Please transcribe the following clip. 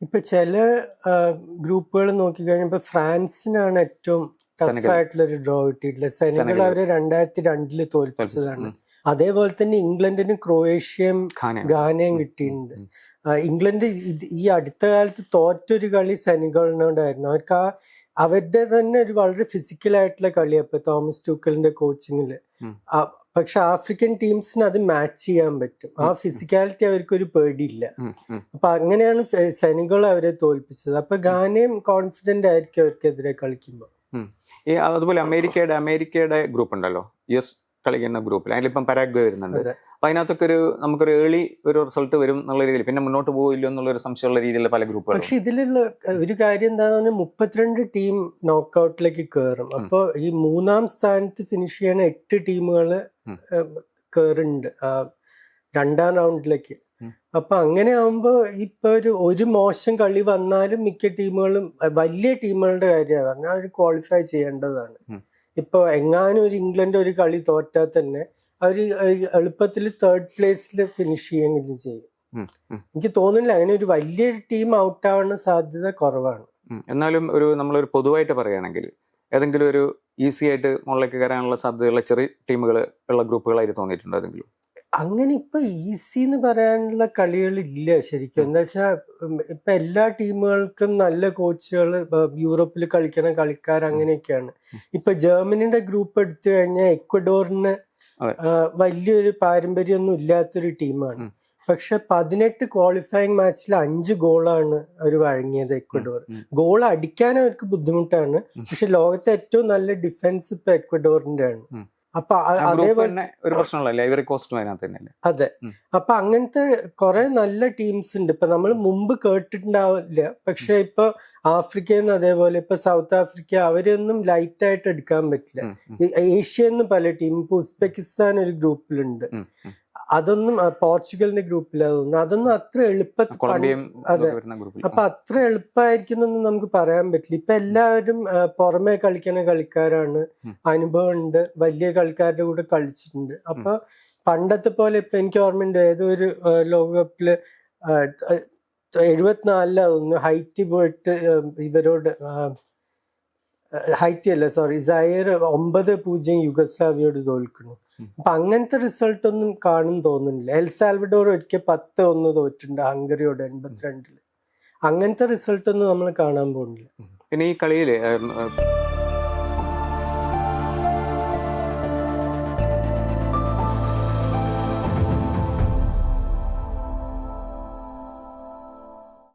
ഇപ്പൊ ചില ഗ്രൂപ്പുകൾ നോക്കിക്കഴിഞ്ഞാൽ ഇപ്പൊ ഫ്രാൻസിനാണ് ഏറ്റവും ടഫ് ആയിട്ടുള്ള ഒരു ഡ്രോ കിട്ടിയിട്ടുള്ളത്. സെനഗൾ അവരെ 2002 തോൽപ്പിച്ചതാണ്. അതേപോലെ തന്നെ ഇംഗ്ലണ്ടിനും ക്രൊയേഷ്യയും ഘാനയും കിട്ടിയിട്ടുണ്ട്. ഇംഗ്ലണ്ട് ഈ അടുത്ത കാലത്ത് തോറ്റൊരു കളി സെനഗളിനോടായിരുന്നു. അവർക്ക് അവരുടെ തന്നെ ഒരു വളരെ ഫിസിക്കലായിട്ടുള്ള കളിയാണ് ഇപ്പൊ തോമസ് ടൂക്കലിന്റെ കോച്ചിങ്ങില്. പക്ഷെ ആഫ്രിക്കൻ ടീംസിന് അത് മാച്ച് ചെയ്യാൻ പറ്റും. ആ ഫിസിക്കാലിറ്റി അവർക്കൊരു പേടിയില്ല. അപ്പൊ അങ്ങനെയാണ് സെനഗൾ അവരെ തോൽപ്പിച്ചത്. അപ്പൊ ഘാനയും കോൺഫിഡന്റ് ആയിരിക്കും അവർക്കെതിരെ കളിക്കുമ്പോൾ. അതുപോലെ അമേരിക്കയുടെ ഗ്രൂപ്പ് ഉണ്ടല്ലോ, യുഎസ് കളിക്കുന്ന ഗ്രൂപ്പിൽ, അതിലിപ്പം പരാഗ്വേ വരുന്നുണ്ട്. അപ്പൊ അതിനകത്തൊക്കെ നമുക്കൊരു ഏർലി ഒരു റിസൾട്ട് വരും എന്നുള്ള രീതിയിൽ, പിന്നെ മുന്നോട്ട് പോയില്ലോ എന്നുള്ളൊരു സംശയമുള്ള രീതിയിലുള്ള പല ഗ്രൂപ്പുകളും. പക്ഷെ ഇതിലുള്ള ഒരു കാര്യം എന്താണെന്ന് പറഞ്ഞാൽ 32 ടീം നോക്കൌട്ടിലേക്ക് കയറും. അപ്പൊ ഈ 3-ാം സ്ഥാനത്ത് ഫിനിഷ് ചെയ്യണ 8 ടീമുകൾ കയറുന്നുണ്ട് 2-ാം റൗണ്ടിലേക്ക്. അപ്പൊ അങ്ങനെ ആവുമ്പോ ഇപ്പൊ ഒരു മോശം കളി വന്നാലും മിക്ക ടീമുകളും, വലിയ ടീമുകളുടെ കാര്യമാണ് പറഞ്ഞാൽ, അവർ ക്വാളിഫൈ ചെയ്യേണ്ടതാണ്. ഇപ്പൊ എങ്ങാനും ഒരു ഇംഗ്ലണ്ട് ഒരു കളി തോറ്റാൽ തന്നെ അവർ എളുപ്പത്തിൽ 3rd പ്ലേസിൽ ഫിനിഷ് ചെയ്യുകയെങ്കിലും ചെയ്യും. എനിക്ക് തോന്നുന്നില്ല അങ്ങനെ ഒരു വലിയൊരു ടീം ഔട്ട് ആവാനുള്ള സാധ്യത കുറവാണ്. എന്നാലും നമ്മളൊരു പൊതുവായിട്ട് പറയുകയാണെങ്കിൽ ഏതെങ്കിലും ഒരു ഈസി ആയിട്ട് മുകളിലേക്ക് കയറാനുള്ള സാധ്യതയുള്ള ചെറിയ ടീമുകൾ ഉള്ള ഗ്രൂപ്പുകളായിട്ട് തോന്നിയിട്ടുണ്ടോ ഏതെങ്കിലും? അങ്ങനെ ഇപ്പൊ ഈസി എന്ന് പറയാനുള്ള കളികളില്ല ശരിക്കും. എന്താ വെച്ചാൽ ഇപ്പൊ എല്ലാ ടീമുകൾക്കും നല്ല കോച്ചുകൾ, യൂറോപ്പിൽ കളിക്കുന്ന കളിക്കാർ അങ്ങനെയൊക്കെയാണ്. ഇപ്പൊ ജർമ്മനിയുടെ ഗ്രൂപ്പ് എടുത്തു കഴിഞ്ഞാൽ എക്വഡോറിന് വലിയൊരു പാരമ്പര്യമൊന്നും ഇല്ലാത്തൊരു ടീമാണ്. പക്ഷെ 18 ക്വാളിഫയിങ് മാച്ചിൽ 5 ഗോളാണ് അവർ വഴങ്ങിയത് എക്വഡോർ. ഗോൾ അടിക്കാൻ അവർക്ക് ബുദ്ധിമുട്ടാണ്. പക്ഷെ ലോകത്തെ ഏറ്റവും നല്ല ഡിഫൻസ് ഇപ്പൊ എക്വഡോറിന്റെ ആണ്. അപ്പൊ അതേപോലെ ഒരു പ്രശ്നമല്ല ഐവറി കോസ്റ്റും അതിനകത്ത് തന്നെയല്ലേ. അതെ. അപ്പൊ അങ്ങനത്തെ കുറെ നല്ല ടീംസ് ഉണ്ട്. ഇപ്പൊ നമ്മൾ മുമ്പ് കേട്ടിട്ടുണ്ടാവില്ല. പക്ഷെ ഇപ്പൊ ആഫ്രിക്കയിൽ നിന്ന് അതേപോലെ ഇപ്പൊ സൗത്ത് ആഫ്രിക്ക, അവരൊന്നും ലൈറ്റ് ആയിട്ട് എടുക്കാൻ പറ്റില്ല. ഏഷ്യയിൽ നിന്ന് പല ടീം, ഇപ്പൊ ഉസ്ബെക്കിസ്ഥാൻ ഒരു ഗ്രൂപ്പിലുണ്ട്. അതൊന്നും പോർച്ചുഗലിന്റെ ഗ്രൂപ്പിലാതൊന്നും അതൊന്നും അത്ര എളുപ്പത്തിൽ. അതെ. അപ്പൊ അത്ര എളുപ്പമായിരിക്കുന്നൊന്നും നമുക്ക് പറയാൻ പറ്റില്ല. ഇപ്പൊ എല്ലാവരും പുറമെ കളിക്കുന്ന കളിക്കാരാണ്, അനുഭവം ഉണ്ട്, വലിയ കളിക്കാരുടെ കൂടെ കളിച്ചിട്ടുണ്ട്. അപ്പൊ പണ്ടത്തെ പോലെ ഇപ്പൊ എനിക്ക് ഓർമ്മയുണ്ട്, ഏതോ ഒരു ലോകകപ്പില് 74 ഹൈറ്റി പോയിട്ട് ഇവരോട്, ഹൈറ്റി അല്ല സോറി, സയർ 9-0 യുഗസ്ലാവിയോട് തോൽക്കുന്നു. അപ്പൊ അങ്ങനത്തെ റിസൾട്ട് ഒന്നും കാണും തോന്നുന്നില്ല. എൽ സാൽവഡോർ ഒരിക്കൽ 10-1 തോറ്റിട്ടുണ്ട് ഹംഗറിയോട് 82. അങ്ങനത്തെ റിസൾട്ട് ഒന്നും നമ്മൾ കാണാൻ പോകുന്നില്ല. പിന്നെ ഈ കളിയില്